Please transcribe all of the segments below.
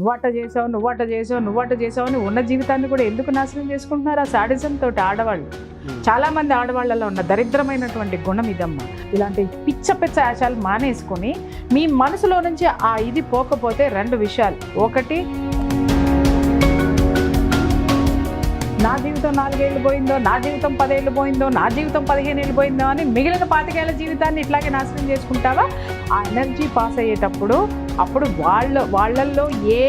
నువ్వట చేసావు అని ఉన్న జీవితాన్ని కూడా ఎందుకు నాశనం చేసుకుంటున్నారు? ఆ సాడిజం తోటి ఆడవాళ్ళు, చాలా మంది ఆడవాళ్ళలో ఉన్న దరిద్రమైనటువంటి గుణం ఇదమ్మా. ఇలాంటి పిచ్చ పిచ్చ ఆశాలు మానేసుకొని మీ మనసులో నుంచి ఆ ఇది పోకపోతే రెండు విషయాలు. ఒకటి, నా జీవితం 4 ఏళ్ళు పోయిందో, నా జీవితం 10 ఏళ్ళు పోయిందో, నా జీవితం 15 ఏళ్ళు పోయిందో అని మిగిలిన 25 ఏళ్ళ జీవితాన్ని ఇట్లాగే నాశనం చేసుకుంటావా? ఆ ఎనర్జీ పాస్ అయ్యేటప్పుడు అప్పుడు వాళ్ళల్లో ఏ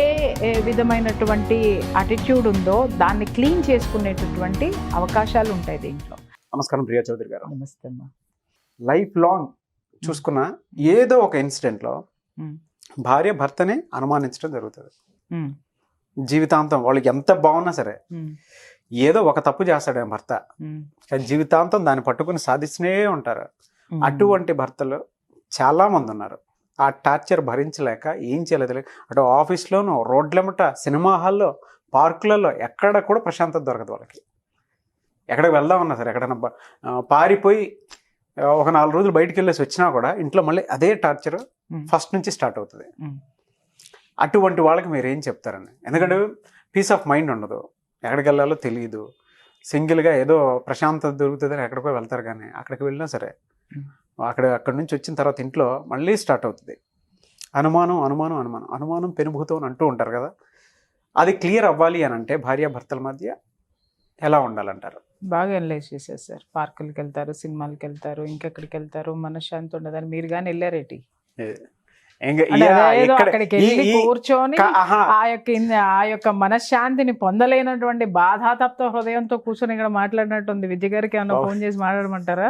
విధమైనటువంటి అటిట్యూడ్ ఉందో దాన్ని క్లీన్ చేసుకునేటటువంటి అవకాశాలు ఉంటాయి దీంట్లో. నమస్కారం ప్రియా చౌదరి గారు. నమస్తే అమ్మా. లైఫ్ లాంగ్ చూసుకున్న ఏదో ఒక ఇన్సిడెంట్లో భార్య భర్తని అనుమానించడం జరుగుతుంది. జీవితాంతం వాళ్ళకి ఎంత బాగున్నా సరే ఏదో ఒక తప్పు చేస్తాడు భర్త, కానీ జీవితాంతం దాన్ని పట్టుకుని సాధిస్తూనే ఉంటారు. అటువంటి భర్తలు చాలా మంది ఉన్నారు. ఆ టార్చర్ భరించలేక ఏం చేయలేదు. అటు ఆఫీస్లోనూ, రోడ్లెమ్మట, సినిమా హాల్లో, పార్కులలో ఎక్కడ కూడా ప్రశాంతత దొరకదు వాళ్ళకి. ఎక్కడికి వెళ్దామన్నా సరే, ఎక్కడైనా పారిపోయి ఒక 4 రోజులు బయటికి వెళ్ళేసి వచ్చినా కూడా ఇంట్లో మళ్ళీ అదే టార్చర్ ఫస్ట్ నుంచి స్టార్ట్ అవుతుంది. అటువంటి వాళ్ళకి మీరు ఏం చెప్తారని? ఎందుకంటే పీస్ ఆఫ్ మైండ్ ఉండదు, ఎక్కడికి వెళ్ళాలో తెలియదు, సింగిల్గా ఏదో ప్రశాంతత దొరుకుతుందని ఎక్కడికో వెళ్తారు. కానీ అక్కడికి వెళ్ళినా సరే అక్కడి నుంచి వచ్చిన తర్వాత ఇంట్లో మళ్ళీ స్టార్ట్ అవుతుంది అనుమానం పెనుభూతం అని అంటూ ఉంటారు కదా. అది క్లియర్ అవ్వాలి అని అంటే భార్యాభర్తల మధ్య ఎలా ఉండాలంటారు? బాగా ఎనలైజ్ చేసేసారు. పార్కులకి వెళ్తారు, సినిమాలకి వెళ్తారు, ఇంకెక్కడికి వెళ్తారు, మనశ్శాంతి ఉండదని. మీరు కానీ వెళ్ళారేటి? అక్కడికి వెళ్ళి కూర్చొని ఆ యొక్క మనశ్శాంతిని పొందలేనటువంటి బాధాతప్త హృదయంతో కూర్చొని ఇక్కడ మాట్లాడినట్టుంది. విద్య గారికి ఏమన్నా ఫోన్ చేసి మాట్లాడమంటారా?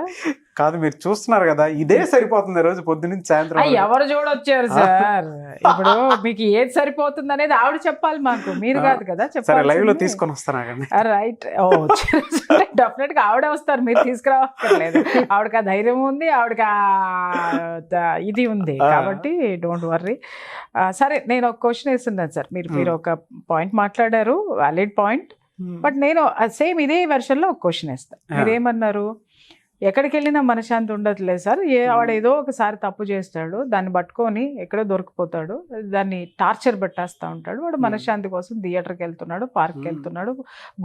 కాదు, మీరు చూస్తున్నారు కదా, ఇదే సరిపోతుంది రోజు పొద్దునుంచి సాయంత్రం. ఎవరు చూడొచ్చారు సార్? ఇప్పుడు మీకు ఏది సరిపోతుంది అనేది ఆవిడ చెప్పాలి మాకు, మీరు కాదు కదా చెప్పాలి. లైవ్ లో తీసుకొని వస్తాను. రైట్, డెఫినెట్ గా ఆవిడే వస్తారు, మీరు తీసుకురావక్కర్లేదు. ఆవిడకి ఆ ధైర్యం ఉంది, ఆవిడకి ఇది ఉంది, కాబట్టి డోంట్ వర్రీ. సరే, నేను ఒక క్వశ్చన్ వేస్తున్నాను సార్. మీరు ఒక పాయింట్ మాట్లాడారు, వ్యాలిడ్ పాయింట్. బట్ నేను సేమ్ ఇదే వెర్షన్లో ఒక క్వశ్చన్ వేస్తాను. మీరేమన్నారు? ఎక్కడికి వెళ్ళినా మనశ్శాంతి ఉండట్లేదు సార్. వాడు ఏదో ఒకసారి తప్పు చేస్తాడు, దాన్ని పట్టుకొని ఎక్కడో దొరికిపోతాడు, దాన్ని టార్చర్ పెట్టేస్తూ ఉంటాడు. వాడు మనశ్శాంతి కోసం థియేటర్కి వెళ్తున్నాడు, పార్క్కి వెళ్తున్నాడు,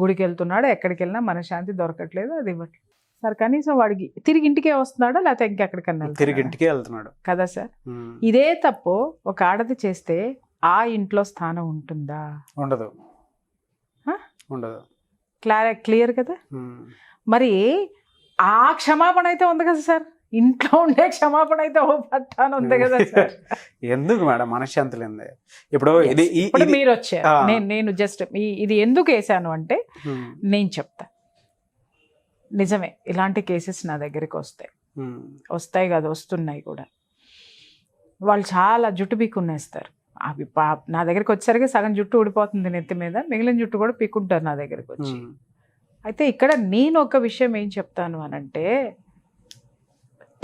గుడికి వెళ్తున్నాడు, ఎక్కడికి వెళ్ళినా మనశ్శాంతి దొరకట్లేదు, అది ఇవ్వట్లేదు సార్. కనీసం వాడికి తిరిగి ఇంటికే వస్తున్నాడా లేకపోతే ఇంకెక్కడికన్నా తిరిగి ఇంటికే వెళ్తున్నాడు కదా సార్? ఇదే తప్పు ఒక ఆడది చేస్తే ఆ ఇంట్లో స్థానం ఉంటుందా? ఉండదు. క్లియర్ కదా. మరి ఆ క్షమాపణ అయితే ఉంది కదా సార్, ఇంట్లో ఉండే క్షమాపణ అయితే ఓ పట్టాను ఉంది కదా సార్. ఎందుకు మేడం మనశ్శాంతి లేదు? ఇప్పుడు మీరు వచ్చారు, నేను జస్ట్ ఇది ఎందుకు వేసాను అంటే నేను చెప్తా. నిజమే, ఇలాంటి కేసెస్ నా దగ్గరికి వస్తాయి కదా, వస్తున్నాయి కూడా. వాళ్ళు చాలా జుట్టు పీక్కునేస్తారు. అవి నా దగ్గరికి వచ్చేసరికి సగం జుట్టు ఊడిపోతుంది నెత్తి మీద, మిగిలిన జుట్టు కూడా పీక్కుంటారు నా దగ్గరికి వచ్చి. అయితే ఇక్కడ నేను ఒక విషయం ఏం చెప్తాను అనంటే,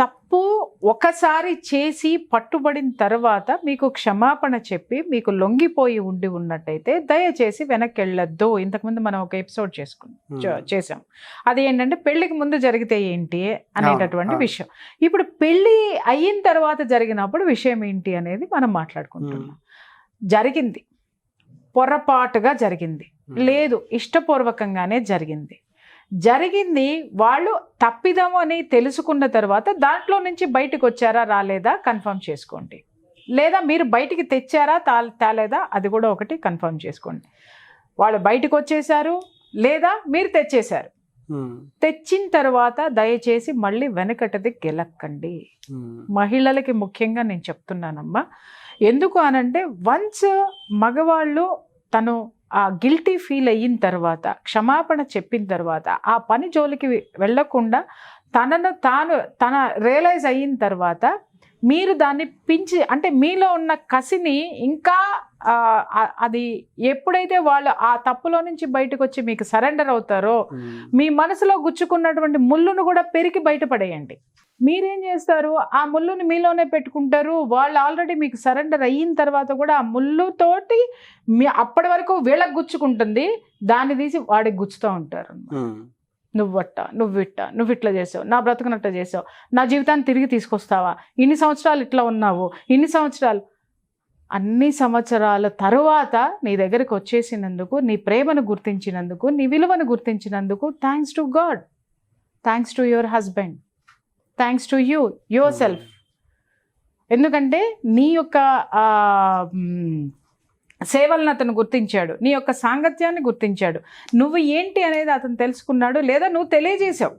తప్పు ఒకసారి చేసి పట్టుబడిన తర్వాత మీకు క్షమాపణ చెప్పి మీకు లొంగిపోయి ఉన్నట్టయితే దయచేసి వెనక్కి వెళ్ళొద్దు. ఇంతకుముందు మనం ఒక ఎపిసోడ్ చేసాం. అది ఏంటంటే పెళ్లికి ముందు జరిగితే ఏంటి అనేటటువంటి విషయం. ఇప్పుడు పెళ్లి అయిన తర్వాత జరిగినప్పుడు విషయం ఏంటి అనేది మనం మాట్లాడుకుంటున్నాం. జరిగింది, పొరపాటుగా జరిగింది, లేదు ఇష్టపూర్వకంగానే జరిగింది. వాళ్ళు తప్పిదము అని తెలుసుకున్న తర్వాత దాంట్లో నుంచి బయటకు వచ్చారా రాలేదా కన్ఫర్మ్ చేసుకోండి. లేదా మీరు బయటికి తెచ్చారా తేలేదా అది కూడా ఒకటి కన్ఫర్మ్ చేసుకోండి. వాళ్ళు బయటకు వచ్చేసారు లేదా మీరు తెచ్చేశారు. తెచ్చిన తర్వాత దయచేసి మళ్ళీ వెనకటిది గెలక్కండి. మహిళలకి ముఖ్యంగా నేను చెప్తున్నానమ్మా. ఎందుకు అనంటే, వన్స్ మగవాళ్ళు తను ఆ గిల్టీ ఫీల్ అయిన తర్వాత, క్షమాపణ చెప్పిన తర్వాత, ఆ పని జోలికి వెళ్లకుండా తన రియలైజ్ అయిన తర్వాత మీరు దాన్ని అంటే మీలో ఉన్న కసిని ఇంకా అది ఎప్పుడైతే వాళ్ళు ఆ తప్పులో నుంచి బయటకు వచ్చి మీకు సరెండర్ అవుతారో, మీ మనసులో గుచ్చుకున్నటువంటి ముళ్ళును కూడా పెరికి బయటపడేయండి. మీరేం చేస్తారు? ఆ ముళ్ళుని మీలోనే పెట్టుకుంటారు. వాళ్ళు ఆల్రెడీ మీకు సరెండర్ అయిన తర్వాత కూడా ఆ ముళ్ళుతోటి అప్పటి వరకు వీళ్ళకి గుచ్చుకుంటుంది, దాన్ని తీసి వాడికి గుచ్చుతూ ఉంటారు. నువ్వు ఇట్లా చేసావు, నా బ్రతుకునట్ట చేసావు, నా జీవితాన్ని తిరిగి తీసుకొస్తావా, ఇన్ని సంవత్సరాలు ఇట్లా ఉన్నావు, ఇన్ని సంవత్సరాలు అన్ని సంవత్సరాల తరువాత నీ దగ్గరికి వచ్చేసినందుకు, నీ ప్రేమను గుర్తించినందుకు, నీ విలువను గుర్తించినందుకు thanks to God, thanks to your husband, thanks to yourself. ఎందుకంటే నీ యొక్క సేవలను అతను గుర్తించాడు, నీ యొక్క సాంగత్యాన్ని గుర్తించాడు, నువ్వు ఏంటి అనేది అతను తెలుసుకున్నాడు, లేదా నువ్వు తెలియజేశావు,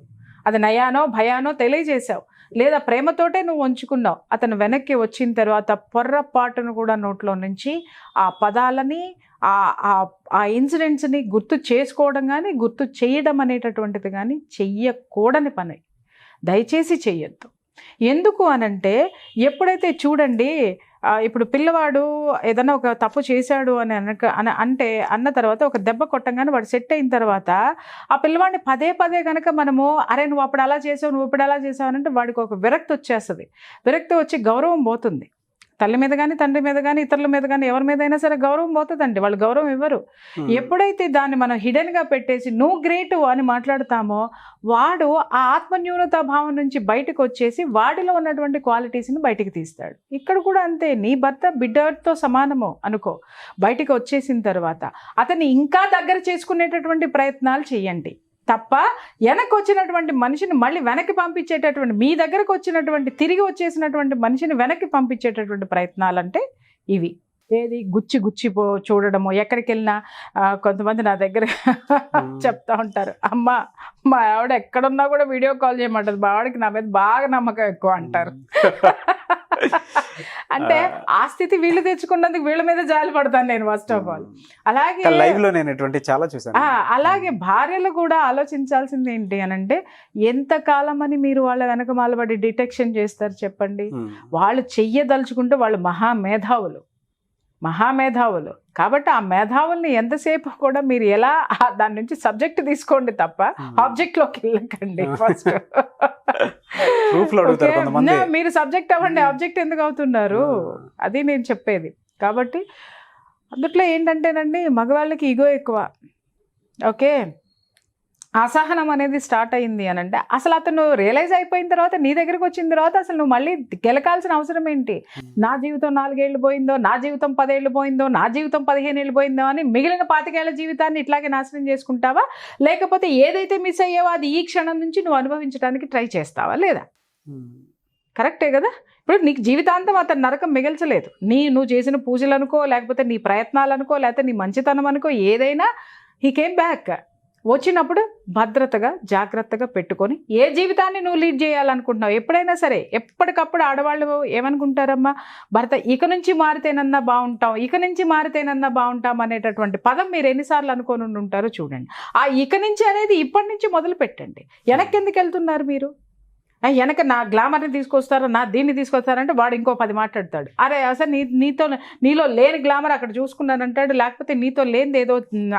అది నయానో భయానో తెలియజేశావు, లేదా ప్రేమతోటే నువ్వు ఉంచుకున్నావు. అతను వెనక్కి వచ్చిన తర్వాత పొర్రపాటును కూడా నోట్లో నుంచి ఆ పదాలని ఆ ఇన్సిడెంట్స్ని గుర్తు చేసుకోవడం కానీ గుర్తు చేయడం అనేటటువంటిది కానీ చెయ్యకూడని పని. దయచేసి చెయ్యొద్దు. ఎందుకు అనంటే ఎప్పుడైతే చూడండి, ఇప్పుడు పిల్లవాడు ఏదైనా ఒక తప్పు చేశాడు అని అన్న తర్వాత ఒక దెబ్బ కొట్టంగానే వాడు సెట్ అయిన తర్వాత ఆ పిల్లవాడిని పదే పదే కనుక మనము అరే నువ్వు అప్పుడు అలా చేసావు, నువ్వు ఇప్పుడు అలా చేసావు అని అంటే వాడికి ఒక విరక్తి వచ్చేస్తుంది. విరక్తి వచ్చి గౌరవం పోతుంది. తల్లి మీద కానీ తండ్రి మీద కానీ ఇతరుల మీద కానీ ఎవరి మీద అయినా సరే గౌరవం పోతుందండి. వాళ్ళు గౌరవం ఇవ్వరు. ఎప్పుడైతే దాన్ని మనం హిడెన్గా పెట్టేసి నువ్వు గ్రేటు అని మాట్లాడతామో వాడు ఆ ఆత్మన్యూనతా భావం నుంచి బయటకు వచ్చేసి వాడిలో ఉన్నటువంటి క్వాలిటీస్ని బయటికి తీస్తాడు. ఇక్కడ కూడా అంతే, నీ భర్త బిడ్డతో సమానము అనుకో. బయటికి వచ్చేసిన తర్వాత అతన్ని ఇంకా దగ్గర చేసుకునేటటువంటి ప్రయత్నాలు చేయండి తప్ప వెనక్కి వచ్చినటువంటి మనిషిని మళ్ళీ వెనక్కి పంపించేటటువంటి, మీ దగ్గరకు వచ్చినటువంటి తిరిగి వచ్చేసినటువంటి మనిషిని వెనక్కి పంపించేటటువంటి ప్రయత్నాలంటే ఇవి. ఏది గుచ్చి చూడడము. ఎక్కడికి వెళ్ళినా కొంతమంది నా దగ్గర చెప్తా ఉంటారు, అమ్మ మా ఆవిడ ఎక్కడున్నా కూడా వీడియో కాల్ చేయమంటారు, మా ఆవిడకి నా మీద బాగా నమ్మకం ఎక్కువ అంటారు. అంటే ఆ స్థితి వీళ్ళు తెచ్చుకున్నందుకు వీళ్ళ మీద జాలి పడతాను నేను ఫస్ట్ ఆఫ్ ఆల్. అలాగే లైవ్ లో నేను చాలా చూసాను. అలాగే భార్యలు కూడా ఆలోచించాల్సింది ఏంటి అని అంటే, ఎంతకాలం అని మీరు వాళ్ళ వెనక మాలబడి డిటెక్షన్ చేస్తారు చెప్పండి. వాళ్ళు చెయ్యదలుచుకుంటే వాళ్ళు మహామేధావులు కాబట్టి ఆ మేధావుల్ని ఎంతసేపు కూడా మీరు ఎలా దాని నుంచి సబ్జెక్ట్ తీసుకోండి తప్ప ఆబ్జెక్ట్లోకి వెళ్ళకండి. ఫస్ట్ మీరు సబ్జెక్ట్ అవ్వండి, ఆబ్జెక్ట్ ఎందుకు అవుతున్నారు అది నేను చెప్పేది. కాబట్టి అందుట్లో ఏంటంటేనండి, మగవాళ్ళకి ఈగో ఎక్కువ. ఓకే, అసహనం అనేది స్టార్ట్ అయింది అని అంటే అసలు అతను రియలైజ్ అయిపోయిన తర్వాత నీ దగ్గరికి వచ్చిన తర్వాత అసలు నువ్వు మళ్ళీ గెలకాల్సిన అవసరం ఏంటి? నా జీవితం 4 ఏళ్ళు పోయిందో, నా జీవితం 10 ఏళ్ళు పోయిందో, నా జీవితం 15 ఏళ్ళు పోయిందో అని మిగిలిన 25 ఏళ్ల జీవితాన్ని ఇట్లాగే నాశనం చేసుకుంటావా? లేకపోతే ఏదైతే మిస్ అయ్యావో అది ఈ క్షణం నుంచి నువ్వు అనుభవించడానికి ట్రై చేస్తావా లేదా? కరెక్టే కదా. ఇప్పుడు నీకు జీవితాంతం అతను నరకం మిగల్చలేదు. నువ్వు చేసిన పూజలు అనుకో, లేకపోతే నీ ప్రయత్నాలు అనుకో, లేకపోతే నీ మంచితనం అనుకో, ఏదైనా హీ కేమ్ బ్యాక్. వచ్చినప్పుడు భద్రతగా జాగ్రత్తగా పెట్టుకొని ఏ జీవితాన్ని నువ్వు లీడ్ చేయాలనుకుంటున్నావు. ఎప్పుడైనా సరే ఎప్పటికప్పుడు ఆడవాళ్ళు ఏమనుకుంటారమ్మా, భర్త ఇక నుంచి మారితేనన్నా బాగుంటాం అనేటటువంటి పదం మీరు ఎన్నిసార్లు అనుకొని ఉంటారో చూడండి. ఆ ఇక నుంచి అనేది ఇప్పటి నుంచి మొదలు పెట్టండి. వెనక్కి ఎందుకు వెళ్తున్నారు మీరు? వెనక నా గ్లామర్ని తీసుకొస్తారా, నా దీన్ని తీసుకొస్తారంటే వాడు ఇంకో 10 మాట్లాడతాడు. అరే అసలు నీలో లేని గ్లామర్ అక్కడ చూసుకున్నానంటాడు, లేకపోతే నీతో లేనిది ఏదో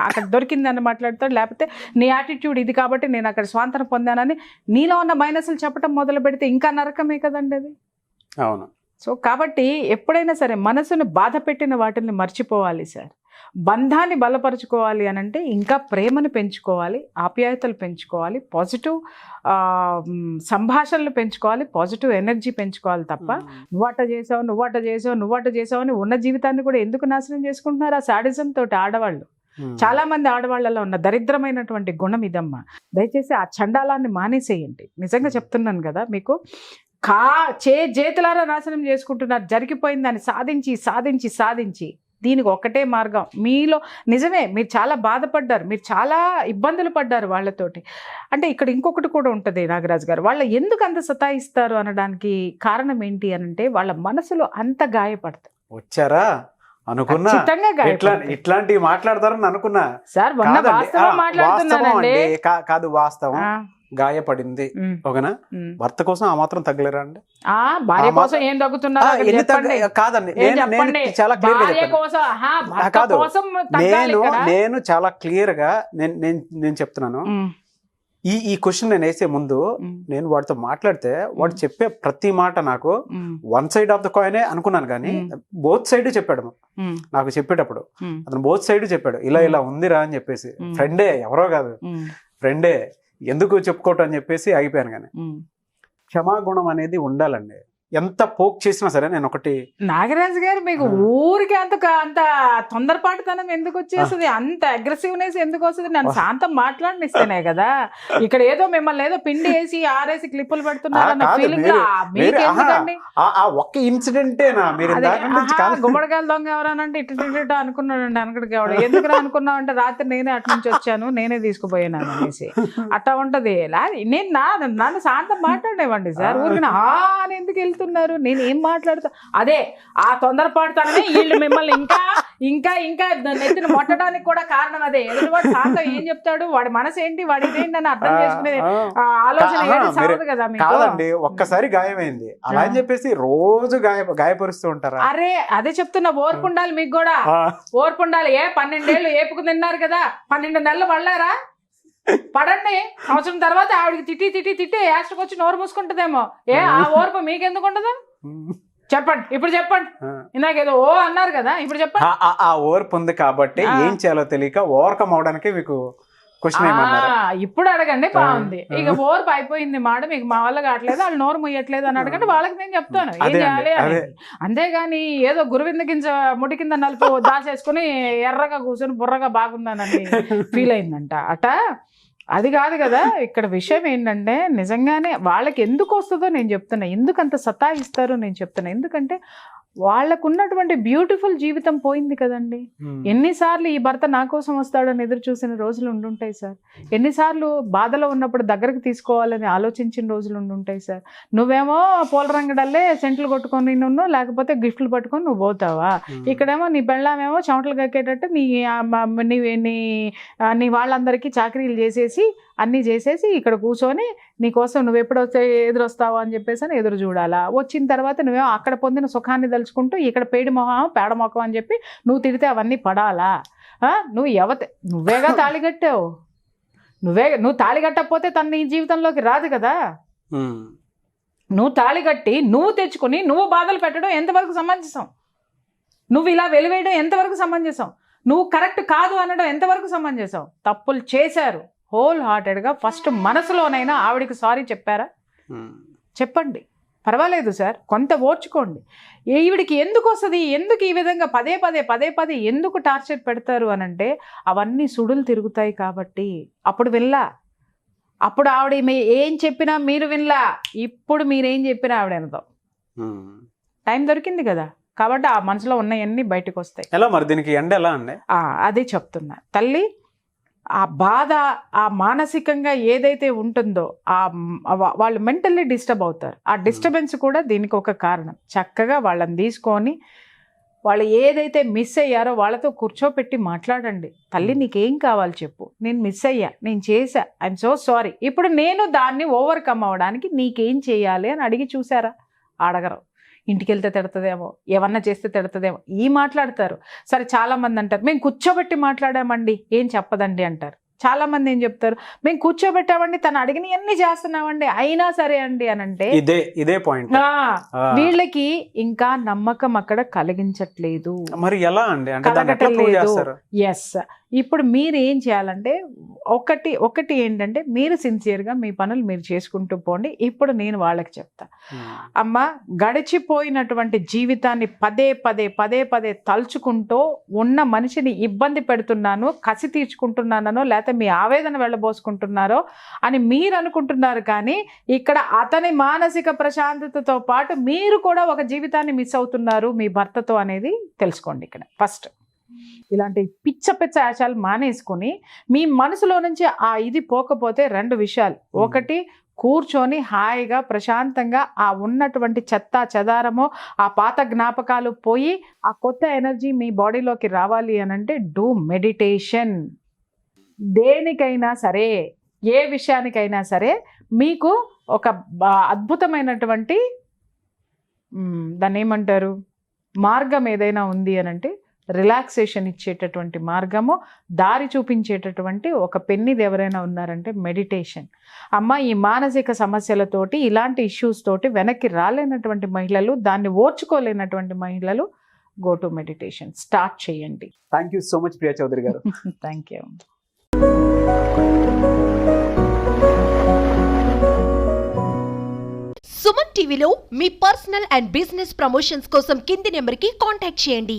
అక్కడ దొరికిందని మాట్లాడతాడు, లేకపోతే నీ యాటిట్యూడ్ ఇది కాబట్టి నేను అక్కడ స్వాతంత్రం పొందానని నీలో ఉన్న మైనస్లు చెప్పడం మొదలు పెడితే ఇంకా నరకమే కదండి అది. అవును. సో కాబట్టి ఎప్పుడైనా సరే మనసును బాధ పెట్టిన వాటిని మర్చిపోవాలి సార్. బంధాన్ని బలపరుచుకోవాలి అని అంటే ఇంకా ప్రేమను పెంచుకోవాలి, ఆప్యాయతలు పెంచుకోవాలి, పాజిటివ్ సంభాషణలు పెంచుకోవాలి, పాజిటివ్ ఎనర్జీ పెంచుకోవాలి తప్ప నువ్వట చేసావు అని ఉన్న జీవితాన్ని కూడా ఎందుకు నాశనం చేసుకుంటున్నారు ఆ సాడిజం తోటి ఆడవాళ్ళు. చాలా మంది ఆడవాళ్ళలో ఉన్న దరిద్రమైనటువంటి గుణం ఇదమ్మా. దయచేసి ఆ చండాలాన్ని మానేసేయండి. నిజంగా చెప్తున్నాను కదా మీకు. చేతులారా నాశనం చేసుకుంటున్నారు. జరిగిపోయిన దాన్ని సాధించి దీనికి ఒక్కటే మార్గం. మీలో నిజమే మీరు చాలా బాధపడ్డారు, మీరు చాలా ఇబ్బందులు పడ్డారు వాళ్ళతోటి. అంటే ఇక్కడ ఇంకొకటి కూడా ఉంటుంది నాగరాజు గారు, వాళ్ళ ఎందుకు అంత సతాయిస్తారు అనడానికి కారణం ఏంటి అని అంటే వాళ్ళ మనసులో అంత గాయపడతారు. వచ్చారా అనుకున్నా ఇట్లాంటివి మాట్లాడతారని అనుకున్నా సార్. కాదు వాస్తవం, గాయపడింది ఓకేనా. భర్త కోసం ఆ మాత్రం తగ్గలేరా అండి? భార్య కోసం ఏం తగ్గుతున్నారు కాదండి. చాలా క్లియర్ కాదు, నేను చాలా క్లియర్ గా నేను చెప్తున్నాను. ఈ క్వశ్చన్ నేను వేసే ముందు నేను వాడితో మాట్లాడితే వాడు చెప్పే ప్రతి మాట నాకు వన్ సైడ్ ఆఫ్ ద కాయినే అనుకున్నాను, కానీ బోత్ సైడ్ చెప్పాడు నాకు. చెప్పేటప్పుడు అతను బోత్ సైడ్ చెప్పాడు, ఇలా ఉందిరా అని చెప్పేసి. ఫ్రెండే, ఎవరో కాదు, ఫ్రెండే, ఎందుకు చెప్పుకోవటం అని చెప్పేసి ఆగిపోయాను. కానీ క్షమాగుణం అనేది ఉండాలండి. ఎంత పోక్ చేసినా సరే నేను ఒకటి నాగరాజు గారు మీకు ఊరికి అంత తొందరపాటుతనం ఎందుకు వచ్చేస్తుంది, అంత అగ్రెసివ్నెస్ ఎందుకు వస్తుంది? నన్ను శాంతం మాట్లాడినిస్తేనే కదా. ఇక్కడ ఏదో మిమ్మల్ని ఏదో పిండి వేసి ఆరేసి క్లిప్పులు పెడుతున్నారన్న ఫీలింగ్ మీకు ఎందుకండి? ఆ ఒక్క ఇన్సిడెంటేనా మీరు గుమ్మడికాయల దొంగ ఎవరనంటే ఇటు అనుకున్నాడండి అనకడికి ఎవడు. ఎందుకు అనుకున్నావు అంటే రాత్రి నేనే అటు నుంచి వచ్చాను, నేనే తీసుకుపోయాను అనేసి అట్లా ఉంటది. నేను నన్ను శాంతం మాట్లాడేవండి సార్, ఊరికి అని ఎందుకు వెళ్తున్నారు, నేను ఏం మాట్లాడుతా. అదే ఆ తొందరపడతానని వీళ్ళు మిమ్మల్ని ఇంకా ఇంకా ఇంకా నెత్తిన మొట్టడానికి కూడా కారణం అదే. ఎదుటివాడు శాంతం ఏం చెప్తాడు, వాడి మనసు ఏంటి, వాడి ఇదేంటి అని అర్థం చేసుకునే ఆలోచన సాగదు కదా మీకు. కాదండి, ఒక్కసారి గాయమైంది అలా అని చెప్పేసి రోజు గాయపరుస్తూ ఉంటారా? అరే అదే చెప్తున్నా, ఓర్పు ఉండాలి మీకు కూడా, ఓర్పు ఉండాలి. 12 ఏళ్ళు ఏపుకు తిన్నారు కదా, 12 నెలలు పడలేరా? పడండి. సంవత్సరం తర్వాత ఆవిడకి తిట్టి యాస్ట్కి వచ్చి నోరు మూసుకుంటుందేమో. ఆ ఓర్పు మీకెందుకు ఉండదు చెప్పండి, ఇప్పుడు చెప్పండి. ఇందాకేదో ఓ అన్నారు కదా, ఇప్పుడు చెప్పండి. ఆ ఓర్పు ఉంది కాబట్టి ఏం చేయాలో తెలియక ఓవర్కమ్ అవడానికి మీకు క్వశ్చన్ ఏమన్నారు? ఇప్పుడు అడగండి, బాగుంది. ఇక ఓర్పు అయిపోయింది మాట, మీకు మా వల్ల కావట్లేదు, వాళ్ళు నోరు ముయ్యట్లేదు అని అడగండి, వాళ్ళకి నేను చెప్తాను ఏం చేయాలి అని. అంతేగాని ఏదో గురువింద గింజ ముడి కింద నలుపు దాచేసుకుని ఎర్రగా కూర్చొని బుర్రగా బాగుందానని ఫీల్ అయిందంట అట. అది కాదు కదా ఇక్కడ విషయం. ఏంటంటే నిజంగానే వాళ్ళకి ఎందుకు వస్తుందో నేను చెప్తున్నా, ఎందుకు అంత సతాయిస్తారో నేను చెప్తున్నా. ఎందుకంటే వాళ్ళకు ఉన్నటువంటి బ్యూటిఫుల్ జీవితం పోయింది కదండి. ఎన్నిసార్లు ఈ భర్త నా కోసం వస్తాడని ఎదురు చూసిన రోజులు ఉండుంటాయి సార్. ఎన్నిసార్లు బాధలో ఉన్నప్పుడు దగ్గరకు తీసుకోవాలని ఆలోచించిన రోజులు ఉండుంటాయి సార్. నువ్వేమో పూల రంగడల్లే సెంట్లు కొట్టుకొని లేకపోతే గిఫ్ట్లు పట్టుకొని నువ్వు పోతావా, ఇక్కడేమో నీ పెళ్ళామేమో చెమటలు కక్కేటట్టు నీ వాళ్ళందరికీ చాకరీలు చేసేసి అన్నీ చేసేసి ఇక్కడ కూర్చొని నీకోసం నువ్వు ఎప్పుడు వస్తే ఎదురొస్తావు అని చెప్పేసి అని ఎదురు చూడాలా. వచ్చిన తర్వాత నువ్వేమో అక్కడ పొందిన సుఖాన్ని తలుచుకుంటూ ఇక్కడ పేడి మొహం పేడ మొఖం అని చెప్పి నువ్వు తిడితే అవన్నీ పడాలా? నువ్వేగా తాళి కట్టావు, నువ్వు తాళి కట్టకపోతే తను నీ జీవితంలోకి రాదు కదా. నువ్వు తాళి కట్టి నువ్వు తెచ్చుకొని నువ్వు బాధలు పెట్టడం ఎంతవరకు సమంజసం? నువ్వు ఇలా వెలివేయడం ఎంతవరకు సమంజసం? నువ్వు కరెక్ట్ కాదు అనడం ఎంతవరకు సమంజసం? తప్పులు చేశారు హోల్ హార్టెడ్గా ఫస్ట్ మనసులోనైనా ఆవిడికి సారీ చెప్పారా? చెప్పండి, పర్వాలేదు సార్, కొంత ఓర్చుకోండి. ఈవిడికి ఎందుకు వస్తుంది, ఎందుకు ఈ విధంగా పదే పదే ఎందుకు టార్చర్ పెడతారు అనంటే అవన్నీ సుడులు తిరుగుతాయి కాబట్టి. అప్పుడు ఆవిడ ఏం చెప్పినా మీరు వినలా, ఇప్పుడు మీరేం చెప్పినా ఆవిడ వినదాం. టైం దొరికింది కదా కాబట్టి ఆ మనసులో ఉన్నవన్నీ బయటకు వస్తాయి. ఎలా మరి దీనికి ఎండ ఎలా అండి? అదే చెప్తున్నా తల్లి, ఆ బాధ ఆ మానసికంగా ఏదైతే ఉంటుందో వాళ్ళు మెంటల్లీ డిస్టర్బ్ అవుతారు. ఆ డిస్టర్బెన్స్ కూడా దీనికి ఒక కారణం. చక్కగా వాళ్ళని తీసుకొని వాళ్ళు ఏదైతే మిస్ అయ్యారో వాళ్ళతో కూర్చోపెట్టి మాట్లాడండి. తల్లి నీకేం కావాలి చెప్పు, నేను మిస్ అయ్యా, నేను చేశా, ఐఎమ్ సో సారీ, ఇప్పుడు నేను దాన్ని ఓవర్కమ్ అవ్వడానికి నీకేం చేయాలి అని అడిగి చూసారా? అడగరు. ఇంటికి వెళ్తే తిడుతుందేమో, ఏమన్నా చేస్తే తిడుతుందేమో, ఈ మాట్లాడతారు. సరే చాలామంది అంటారు మేము కూర్చోబెట్టి మాట్లాడామండి ఏం చెప్పదండి అంటారు. చాలామంది ఏం చెప్తారు మేము కూర్చోబెట్టామండి, తను అడిగిన అన్ని చేస్తున్నామండి అయినా సరే అండి అని అంటే ఇదే పాయింట్. వీళ్ళకి ఇంకా నమ్మకం అక్కడ కలిగించట్లేదు. మరి ఎలా అండి? కలగట్లేదు. ఎస్, ఇప్పుడు మీరు ఏం చేయాలంటే ఒకటి ఏంటంటే మీరు సిన్సియర్గా మీ పనులు మీరు చేసుకుంటూ పోండి. ఇప్పుడు నేను వాళ్ళకి చెప్తా, అమ్మ గడిచిపోయినటువంటి జీవితాన్ని పదే తలుచుకుంటూ ఉన్న మనిషిని ఇబ్బంది పెడుతున్నాను, కసి తీర్చుకుంటున్నానో లేకపోతే మీ ఆవేదన వెళ్ళబోసుకుంటున్నారో అని మీరు అనుకుంటున్నారు. కానీ ఇక్కడ అతని మానసిక ప్రశాంతతతో పాటు మీరు కూడా ఒక జీవితాన్ని మిస్ అవుతున్నారు మీ భర్తతో అనేది తెలుసుకోండి. ఇక్కడ ఫస్ట్ ఇలాంటి పిచ్చ ఆశాలు మానేసుకుని మీ మనసులో నుంచి ఆ ఇది పోకపోతే 2 విషయాలు. ఒకటి, కూర్చొని హాయిగా ప్రశాంతంగా ఆ ఉన్నటువంటి చెత్త చెదారమో ఆ పాత జ్ఞాపకాలు పోయి ఆ కొత్త ఎనర్జీ మీ బాడీలోకి రావాలి అనంటే డూ మెడిటేషన్. దేనికైనా సరే, ఏ విషయానికైనా సరే మీకు ఒక అద్భుతమైనటువంటి దాన్ని ఏమంటారు మార్గం ఏదైనా ఉంది అనంటే రిలాక్సేషన్ ఇచ్చేటటువంటి మార్గము, దారి చూపించేటటువంటి ఒక పెన్నిది ఎవరైనా ఉన్నారంటే మెడిటేషన్. అమ్మ ఈ మానసిక సమస్యలతోటి ఇలాంటి ఇష్యూస్ తోటి వెనక్కి రాలేనటువంటి మహిళలు, దాన్ని ఓర్చుకోలేనటువంటి మహిళలు గో టు మెడిటేషన్ స్టార్ట్ చేయండి. Thank you so much Priya Chaudhary గారు. Thank you. సుమన్ టీవీలో మీ పర్సనల్ అండ్ బిజినెస్ ప్రమోషన్స్ కోసం కింది నెంబర్కి కాంటాక్ట్ చేయండి.